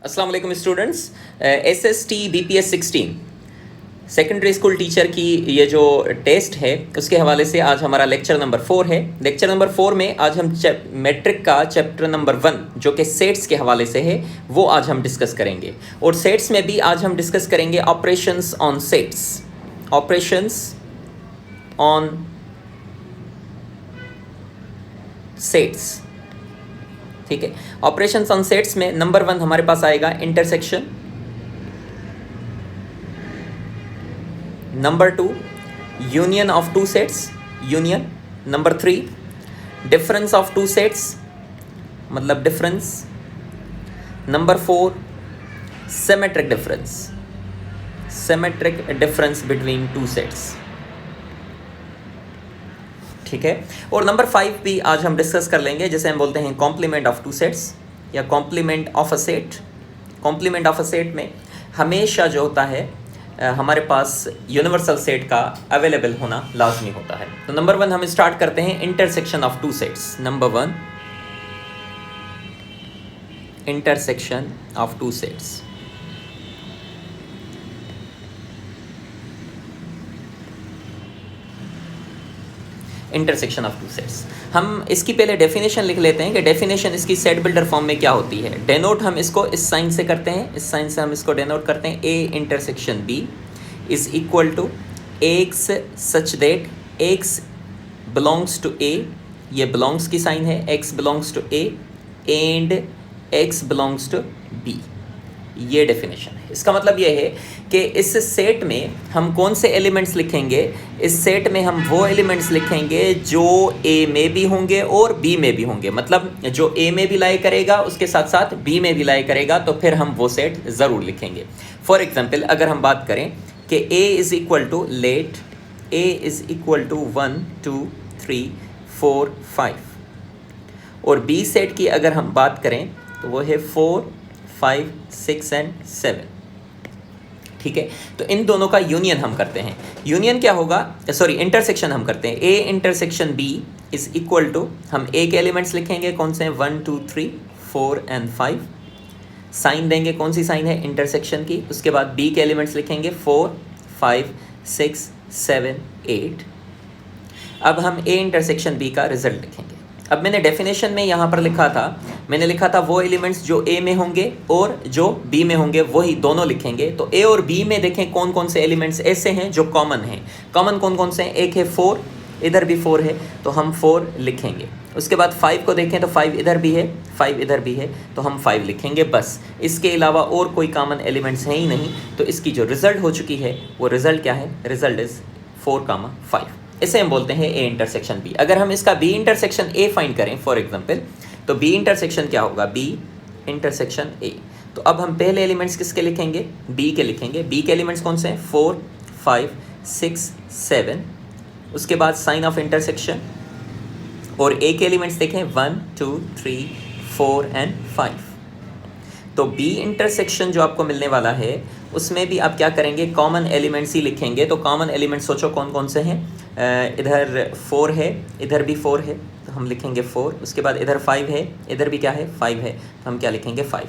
अस्सलाम वालेकुम students. SST BPS 16 secondary school teacher की ये जो टेस्ट है उसके हवाले से आज हमारा लेक्चर नंबर 4 है। लेक्चर नंबर 4 में आज हम मैट्रिक का चैप्टर नंबर 1 जो कि सेट्स के हवाले से है वो आज हम डिस्कस करेंगे। और सेट्स में भी आज हम डिस्कस करेंगे operations on sets, operations on sets. ठीक है, ऑपरेशंस ऑन सेट्स में नंबर 1 हमारे पास आएगा intersection, number 2 union of two sets, union, number 3 difference of two sets मतलब difference, number 4 symmetric difference, symmetric difference between two sets. ठीक है, और नंबर 5 भी आज हम डिस्कस कर लेंगे, जैसे हम बोलते हैं कॉम्प्लीमेंट ऑफ टू सेट्स या complement of a set. Complement of a set में हमेशा जो होता है हमारे पास यूनिवर्सल सेट का अवेलेबल होना लाजमी होता है। तो नंबर 1 हम स्टार्ट करते हैं intersection of two sets. Number 1 intersection of two sets. Intersection of two sets, हम इसकी पहले डेफिनेशन लिख लेते हैं कि डेफिनेशन इसकी सेट बिल्डर फॉर्म में क्या होती है। डेनोट हम इसको इस साइन से करते हैं, इस साइन से हम इसको डेनोट करते हैं। A intersection B is equal to x such that x belongs to A, ये बिलोंग्स की साइन है, x belongs to A and x belongs to B. ये डेफिनेशन है। इसका मतलब ये है कि इस सेट में हम कौन से एलिमेंट्स लिखेंगे, इस सेट में हम वो एलिमेंट्स लिखेंगे जो ए में भी होंगे और बी में भी होंगे। मतलब जो ए में भी लाई करेगा उसके साथ साथ बी में भी लाई करेगा, तो फिर हम वो सेट ज़रूर लिखेंगे। फॉर एग्जांपल अगर हम बात करें कि A is equal to let A is equal to 1 2 3 4 5 और बी सेट की अगर हम बात करें तो वो है 4 5 6 एंड 7। ठीक है, तो इन दोनों का यूनियन हम करते हैं। यूनियन क्या होगा, सॉरी इंटरसेक्शन हम करते हैं। A intersection B is equal to, हम ए के एलिमेंट्स लिखेंगे कौन से हैं 1 2 3 4 एंड 5, साइन देंगे कौन सी साइन है इंटरसेक्शन की। उसके बाद बी के एलिमेंट्स लिखेंगे 4 5 6 7 8। अब हम ए इंटरसेक्शन बी का रिजल्ट लिखेंगे। अब मैंने डेफिनेशन में यहाँ पर लिखा था, मैंने लिखा था वो एलिमेंट्स जो ए में होंगे और जो बी में होंगे वही दोनों लिखेंगे। तो ए और बी में देखें कौन कौन से एलिमेंट्स ऐसे हैं जो कॉमन हैं। कॉमन कौन कौन से हैं, एक है 4, इधर भी 4 है तो हम 4 लिखेंगे। उसके बाद 5 को देखें तो 5 इधर भी है 5 इधर भी है तो हम 5 लिखेंगे बस। इसके अलावा और कोई कॉमन एलिमेंट्स हैं ही नहीं। तो इसकी जो रिज़ल्ट हो चुकी है वो रिज़ल्ट क्या है, रिज़ल्ट इज़ 4 5। इसे हम बोलते हैं ए इंटरसेक्शन बी। अगर हम इसका बी इंटरसेक्शन ए फाइंड करें फॉर एग्जांपल, तो बी इंटरसेक्शन क्या होगा, बी इंटरसेक्शन ए। तो अब हम पहले एलिमेंट्स किसके लिखेंगे, बी के लिखेंगे। बी के एलिमेंट्स कौन से हैं 4 5 6 7। उसके बाद साइन ऑफ इंटरसेक्शन, और ए के एलिमेंट्स देखें 1 2 3 4 एंड 5। तो बी इंटरसेक्शन जो आपको मिलने वाला है उसमें भी आप क्या करेंगे, कॉमन एलिमेंट्स ही लिखेंगे। तो कॉमन एलिमेंट्स सोचो कौन कौन से हैं, इधर 4 है इधर भी 4 है तो हम लिखेंगे 4। उसके बाद इधर 5 है इधर भी क्या है 5 है तो हम क्या लिखेंगे 5।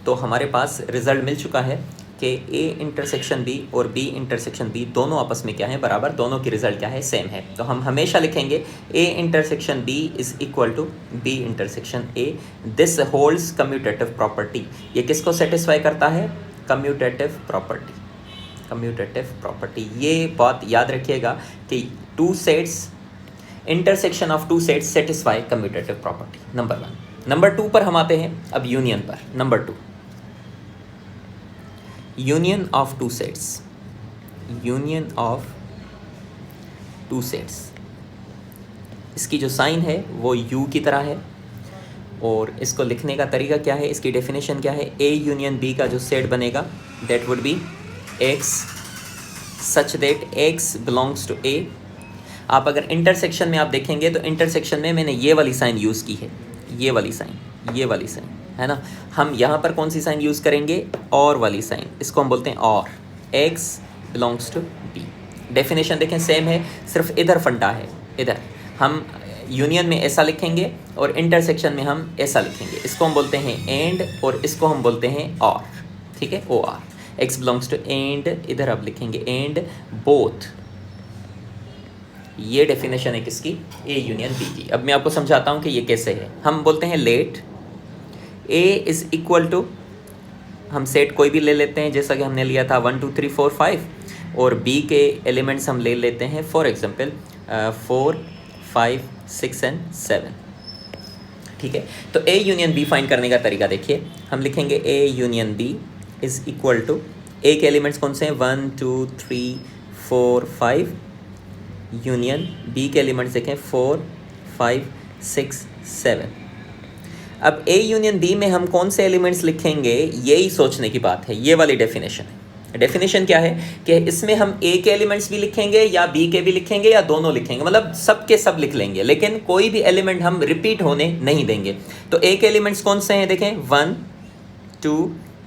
तो हमारे पास रिजल्ट मिल चुका है कि ए इंटरसेक्शन बी और बी इंटरसेक्शन बी दोनों आपस में क्या है, बराबर, दोनों की रिजल्ट क्या है, सेम है। तो हम हमेशा लिखेंगे A intersection B is equal to B intersection A. This holds commutative property. ये किसको सेटिस्फाई करता है, कम्यूटेटिव प्रॉपर्टी। कम्यूटेटिव प्रॉपर्टी, ये बात याद रखिएगा कि two sets, intersection of two sets satisfy commutative property. Number 1। Number 2 पर हम आते हैं अब यूनियन पर। Number 2 union of two sets. Union of two sets, इसकी जो साइन है वो यू की तरह है और इसको लिखने का तरीका क्या है, इसकी डेफिनेशन क्या है, ए यूनियन बी का जो सेट बनेगा that would be x such that x belongs to A. आप अगर इंटरसेक्शन में आप देखेंगे तो इंटरसेक्शन में मैंने ये वाली साइन यूज़ की है, ये वाली साइन है ना। हम यहाँ पर कौन सी साइन यूज़ करेंगे, और वाली साइन, इसको हम बोलते हैं और, x belongs to B. Definition देखें सेम है, सिर्फ इधर फंडा है, इधर हम यूनियन में ऐसा लिखेंगे और इंटरसेक्शन में हम ऐसा लिखेंगे। इसको हम बोलते हैं एंड और इसको हम बोलते हैं और, ठीक है, O R. X belongs to and, इधर आप लिखेंगे एंड बोथ। ये डेफिनेशन है किसकी, ए यूनियन बी की। अब मैं आपको समझाता हूँ कि ये कैसे है। हम बोलते हैं let A is equal to, हम सेट कोई भी ले लेते हैं जैसा कि हमने लिया था 1 2 3 4 5, और बी के एलिमेंट्स हम ले लेते हैं फॉर एग्जांपल 4 5 6 एंड 7, ठीक है। तो ए यूनियन बी फाइंड करने का तरीका देखिए, हम लिखेंगे A union B is equal to, A के एलिमेंट्स कौन से हैं 1 2 3 4 5, यूनियन बी के एलिमेंट्स देखें 4 5 6 7। अब ए यूनियन बी में हम कौन से एलिमेंट्स लिखेंगे, यही सोचने की बात है। ये वाली डेफिनेशन है। डेफिनेशन क्या है कि इसमें हम ए के एलिमेंट्स भी लिखेंगे या बी के भी लिखेंगे या दोनों लिखेंगे, मतलब सब के सब लिख लेंगे, लेकिन कोई भी एलिमेंट हम रिपीट होने नहीं देंगे। तो ए के एलिमेंट्स कौन से हैं, देखें 1 2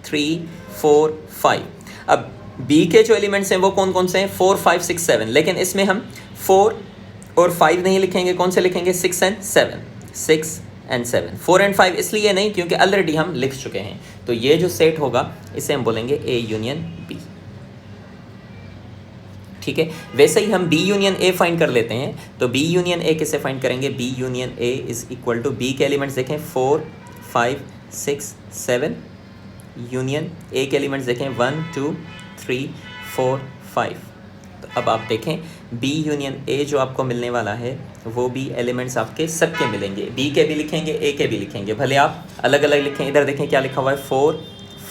3 4 5। अब बी के जो एलिमेंट्स हैं वो कौन कौन से हैं 4 5 6 7, लेकिन इसमें हम 4 और 5 नहीं लिखेंगे, कौन से लिखेंगे 6 एंड 7, 6 एंड 7। 4 एंड 5 इसलिए नहीं क्योंकि ऑलरेडी हम लिख चुके हैं। तो ये जो सेट होगा इसे हम बोलेंगे ए यूनियन बी, ठीक है। वैसे ही हम बी यूनियन ए फाइंड कर लेते हैं। तो बी यूनियन ए कैसे फाइंड करेंगे, B union A is equal to, B के एलिमेंट्स देखें 4 5 6 7, यूनियन ए के एलिमेंट्स देखें 1 2 3 4 5। तो अब आप देखें बी यूनियन ए जो आपको मिलने वाला है वो भी एलिमेंट्स आपके सबके मिलेंगे, बी के भी लिखेंगे ए के भी लिखेंगे, भले आप अलग अलग लिखें। इधर देखें क्या लिखा हुआ है 4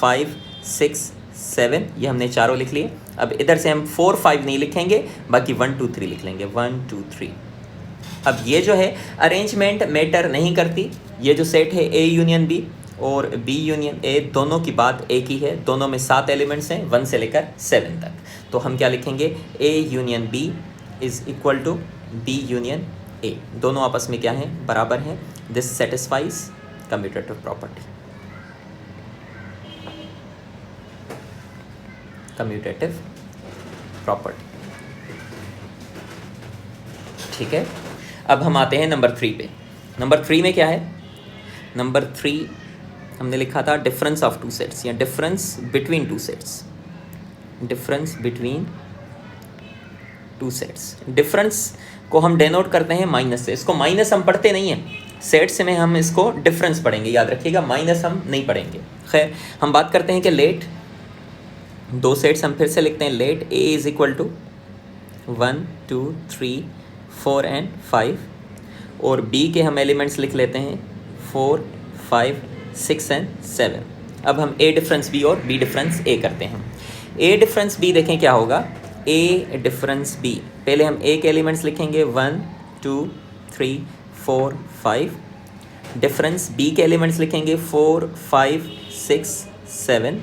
5 6 7, ये हमने चारों लिख लिए। अब इधर से हम 4 5 नहीं लिखेंगे, बाकी 1 2 3 लिख लेंगे, 1 2 3। अब ये जो है अरेंजमेंट मैटर नहीं करती, ये जो सेट है ए यूनियन बी और बी यूनियन ए दोनों की बात एक ही है। दोनों में 7 एलिमेंट्स हैं 1 से लेकर 7 तक। तो हम क्या लिखेंगे, A union B is equal to B union A, दोनों आपस में क्या है, बराबर हैं। This satisfies commutative property, commutative property, ठीक है। अब हम आते हैं नंबर 3 पे। नंबर 3 में क्या है, नंबर 3 हमने लिखा था डिफरेंस ऑफ टू सेट्स या difference between two sets, difference between two sets. Difference को हम डेनोट करते हैं माइनस से। इसको माइनस हम पढ़ते नहीं हैं, सेट्स में हम इसको डिफरेंस पढ़ेंगे, याद रखिएगा, माइनस हम नहीं पढ़ेंगे। खैर हम बात करते हैं कि लेट, दो सेट्स हम फिर से लिखते हैं। Let A is equal to 1 2 3 4 and 5, और बी के हम एलिमेंट्स लिख लेते हैं 4 5 6 एंड 7। अब हम ए डिफरेंस बी और बी डिफरेंस ए करते हैं। ए डिफरेंस बी देखें क्या होगा, ए डिफरेंस बी, पहले हम ए के एलिमेंट्स लिखेंगे 1 2 3 4 5, डिफरेंस बी के एलिमेंट्स लिखेंगे 4 5 6 7।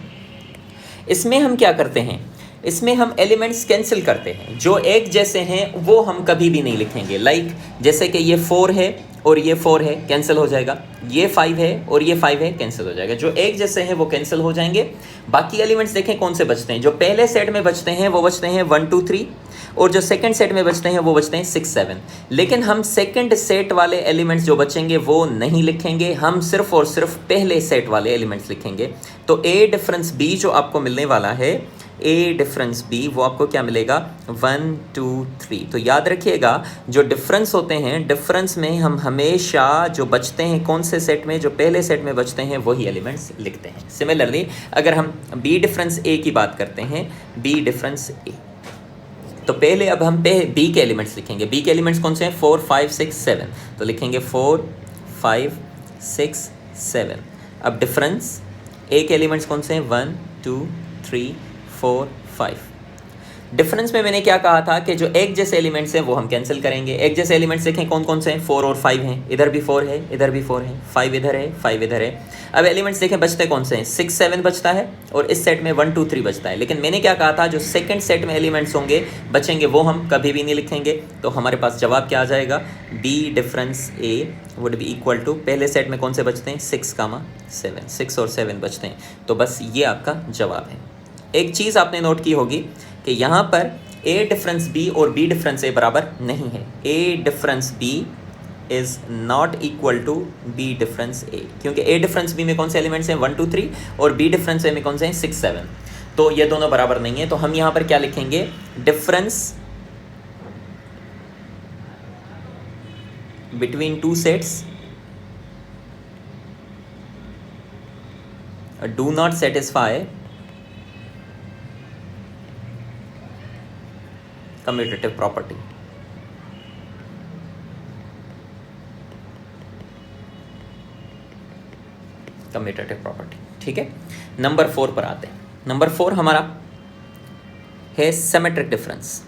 इसमें हम क्या करते हैं, इसमें हम एलिमेंट्स कैंसिल करते हैं, जो एक जैसे हैं वो हम कभी भी नहीं लिखेंगे। लाइक जैसे कि ये 4 है और ये 4 है, कैंसिल हो जाएगा, ये 5 है और ये 5 है, कैंसिल हो जाएगा। जो एक जैसे हैं वो कैंसिल हो जाएंगे। बाकी एलिमेंट्स देखें कौन से बचते हैं, जो पहले सेट में बचते हैं वो बचते हैं 1 2 3, और जो सेकंड सेट में बचते हैं वो बचते हैं 6 7। लेकिन हम सेकंड सेट वाले एलिमेंट्स जो बचेंगे वो नहीं लिखेंगे, हम सिर्फ और सिर्फ पहले सेट वाले एलिमेंट्स लिखेंगे। तो ए डिफरेंस बी जो आपको मिलने वाला है, ए डिफरेंस बी, वो आपको क्या मिलेगा 1 2 3। तो याद रखिएगा जो डिफरेंस होते हैं, डिफरेंस में हम हमेशा जो बचते हैं कौन से सेट में, जो पहले सेट में बचते हैं वही एलिमेंट्स लिखते हैं। सिमिलरली अगर हम बी डिफरेंस ए की बात करते हैं, बी डिफरेंस ए, तो पहले अब हम बी के एलिमेंट्स लिखेंगे। बी के एलिमेंट्स कौन से हैं 4 5 6 7, तो लिखेंगे 4 5 6 7। अब डिफरेंस ए के एलिमेंट्स कौन से हैं 1 2 3 4 5। डिफरेंस में मैंने क्या कहा था कि जो एक जैसे एलिमेंट्स हैं वो हम कैंसिल करेंगे। एक जैसे एलिमेंट्स देखें कौन कौन से हैं, 4 और 5 हैं, इधर भी 4 है, इधर भी 4 है, 5 इधर है, 5 इधर है। अब एलिमेंट्स देखें बचते कौन से हैं, 6 7 बचता है और इस सेट में 1 2 3 बचता है। लेकिन मैंने क्या कहा था, जो सेकंड सेट में एलिमेंट्स होंगे बचेंगे वो हम कभी भी नहीं लिखेंगे। तो हमारे पास जवाब क्या आ जाएगा, B difference A would be equal to, पहले सेट में कौन से बचते हैं 6 7, 6 और 7 बचते हैं। तो बस ये आपका जवाब है। एक चीज़ आपने नोट की होगी कि यहाँ पर ए डिफरेंस बी और बी डिफरेंस ए बराबर नहीं है। A difference B is not equal to B difference A, क्योंकि ए डिफरेंस बी में कौन से एलिमेंट्स हैं 1 2 3 और बी डिफरेंस ए में कौन से हैं 6 7, तो ये दोनों बराबर नहीं है। तो हम यहाँ पर क्या लिखेंगे, difference between two sets do not satisfy commutative property. Commutative property, ठीक है। नंबर 4 पर आते हैं। नंबर 4 हमारा है सिमेट्रिक डिफरेंस।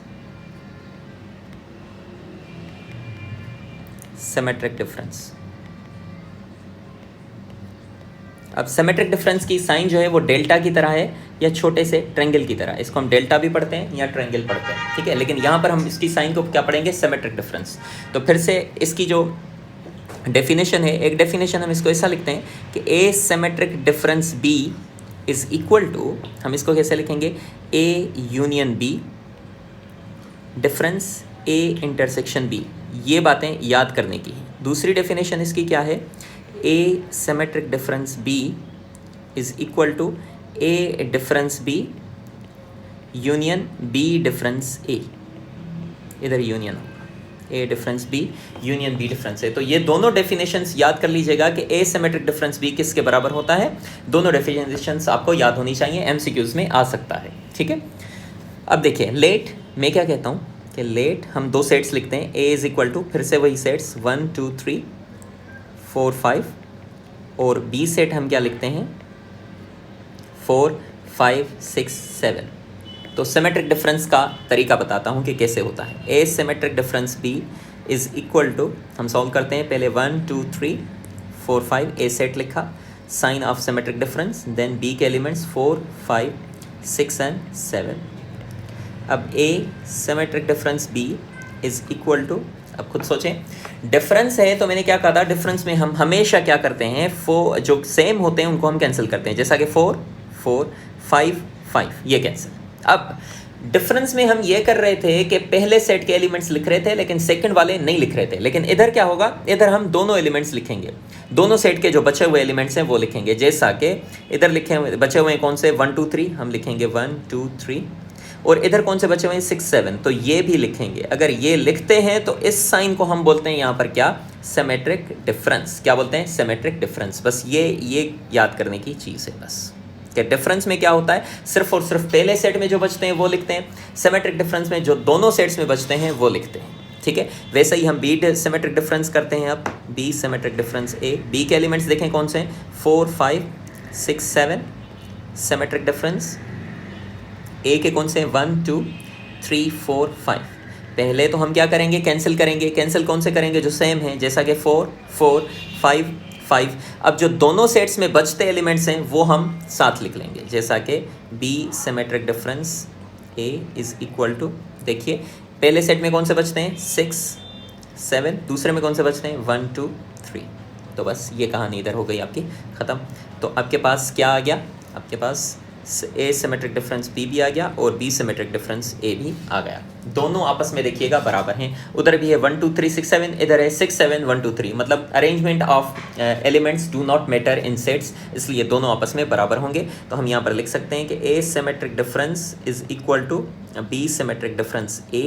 सिमेट्रिक डिफरेंस, अब सिमेट्रिक डिफरेंस की साइन जो है वो डेल्टा की तरह है या छोटे से ट्रायंगल की तरह। इसको हम डेल्टा भी पढ़ते हैं या ट्रायंगल पढ़ते हैं, ठीक है। लेकिन यहाँ पर हम इसकी साइन को क्या पढ़ेंगे, सिमेट्रिक डिफरेंस। तो फिर से इसकी जो डेफिनेशन है, एक डेफिनेशन हम इसको ऐसा लिखते हैं कि A symmetric difference B is equal to, हम इसको कैसे लिखेंगे, A union B difference A intersection B. ये बातें याद करने की है। दूसरी डेफिनेशन इसकी क्या है, A symmetric difference B is equal to A difference B union B difference A. इधर union A difference B union B difference A. तो ये दोनों डेफिनेशंस याद कर लीजिएगा कि ए सिमेट्रिक डिफरेंस बी किसके बराबर होता है। दोनों डेफिनेशंस आपको याद होनी चाहिए, एमसीक्यूज में आ सकता है, ठीक है। अब देखिए लेट, मैं क्या कहता हूँ कि लेट हम दो सेट्स लिखते हैं, ए इज इक्वल टू फिर से वही सेट्स 1 2 3 4 5 और बी सेट हम क्या लिखते हैं 4 5 6 7। तो सिमेट्रिक डिफरेंस का तरीका बताता हूँ कि कैसे होता है। A symmetric difference B is equal to, हम सॉल्व करते हैं पहले 1 2 3 4 5 ए सेट लिखा, sign of symmetric difference, then B के एलिमेंट्स 4 5 6 एंड 7। अब A symmetric difference B is equal to, अब खुद सोचें, डिफरेंस है तो मैंने क्या कहा था, डिफरेंस में हम हमेशा क्या करते हैं, जो सेम होते हैं उनको हम कैंसिल करते हैं, जैसा कि 4 4 5 5 ये कैंसिल। अब डिफरेंस में हम ये कर रहे थे कि पहले सेट के एलिमेंट्स लिख रहे थे लेकिन सेकंड वाले नहीं लिख रहे थे, लेकिन इधर क्या होगा, इधर हम दोनों एलिमेंट्स लिखेंगे, दोनों सेट के जो बचे हुए एलिमेंट्स हैं वो लिखेंगे। जैसा कि इधर लिखे हुए बचे हुए हैं कौन से 1 2 3, हम लिखेंगे 1 2 3, और इधर कौन से बचे हुए हैं 6 7, तो ये भी लिखेंगे। अगर ये लिखते हैं तो इस साइन को हम बोलते हैं यहाँ पर क्या, सिमेट्रिक डिफरेंस। क्या बोलते हैं, सिमेट्रिक डिफरेंस। बस ये याद करने की चीज़ है बस, कि डिफरेंस में क्या होता है, सिर्फ और सिर्फ पहले सेट में जो बचते हैं वो लिखते हैं, सिमेट्रिक डिफरेंस में जो दोनों सेट्स में बचते हैं वो लिखते हैं, ठीक है। वैसे ही हम बी सिमेट्रिक डिफरेंस करते हैं। अब बी सिमेट्रिक डिफरेंस ए, बी के एलिमेंट्स देखें कौन से हैं 4 5 6 7, सिमेट्रिक डिफरेंस। ए के कौन से हैं 1 2 3 4 5। पहले तो हम क्या करेंगे, कैंसिल करेंगे। कैंसिल कौन से करेंगे, जो सेम है, जैसा कि 4 4 5 5। अब जो दोनों सेट्स में बचते एलिमेंट्स हैं वो हम साथ लिख लेंगे, जैसा कि B symmetric difference A is equal to, देखिए पहले सेट में कौन से बचते हैं 6 7, दूसरे में कौन से बचते हैं 1 2 3। तो बस ये कहानी इधर हो गई आपकी ख़त्म। तो आपके पास क्या आ गया, आपके पास ए सिमेट्रिक डिफरेंस बी भी आ गया और बी सिमेट्रिक डिफरेंस ए भी आ गया। दोनों आपस में देखिएगा बराबर हैं। उधर भी है 1 2 3 6 7, इधर है 6 7 1 2 3। मतलब arrangement of elements do not matter in sets, इसलिए दोनों आपस में बराबर होंगे। तो हम यहाँ पर लिख सकते हैं कि A symmetric difference is equal to B symmetric difference A,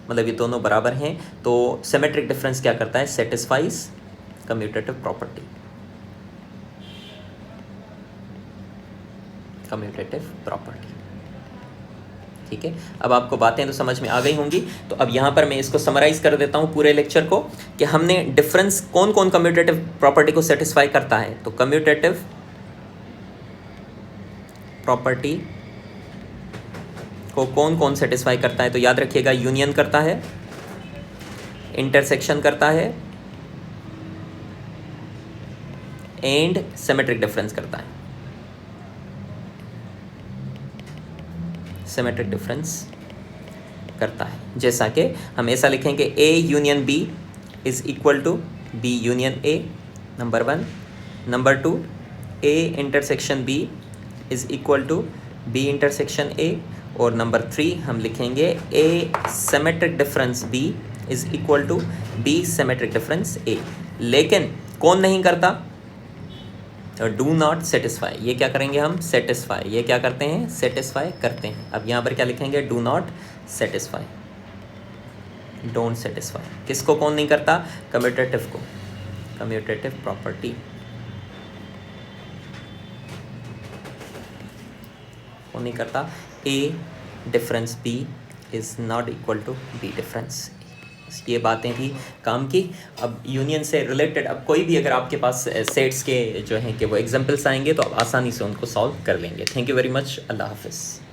मतलब ये दोनों बराबर हैं। तो सिमेट्रिक डिफरेंस क्या करता है, satisfies commutative property. Commutative property, ठीक है। अब आपको बातें तो समझ में आ गई होंगी। तो अब यहाँ पर मैं इसको समराइज कर देता हूँ पूरे लेक्चर को, कि हमने डिफरेंस कौन कौन कम्यूटेटिव प्रॉपर्टी को सेटिस्फाई करता है। तो कम्यूटेटिव प्रॉपर्टी को कौन कौन सेटिस्फाई करता है, तो याद रखिएगा, यूनियन करता है, इंटरसेक्शन करता है एंड सिमेट्रिक डिफरेंस करता है। सिमेट्रिक डिफरेंस करता है, जैसा कि हम ऐसा लिखेंगे A union B is equal to B union A, number 1। Number 2, A intersection B is equal to B intersection A, और नंबर 3 हम लिखेंगे A symmetric difference B is equal to B symmetric difference A. लेकिन कौन नहीं करता? Do not satisfy. ये क्या करेंगे हम? सेटिस्फाई। ये क्या करते हैं? सेटिस्फाई करते हैं। अब यहाँ पर क्या लिखेंगे? Do not satisfy, don't satisfy. किसको कौन नहीं करता? कम्यूटेटिव को, कम्यूटेटिव प्रॉपर्टी कौन नहीं करता? A difference B is not equal to B difference. ये बातें थी काम की। अब यूनियन से रिलेटेड अब कोई भी अगर आपके पास सेट्स के जो हैं कि वो एग्जांपल्स आएंगे तो आप आसानी से उनको सॉल्व कर लेंगे। Thank you very much. अल्लाह हाफिज़।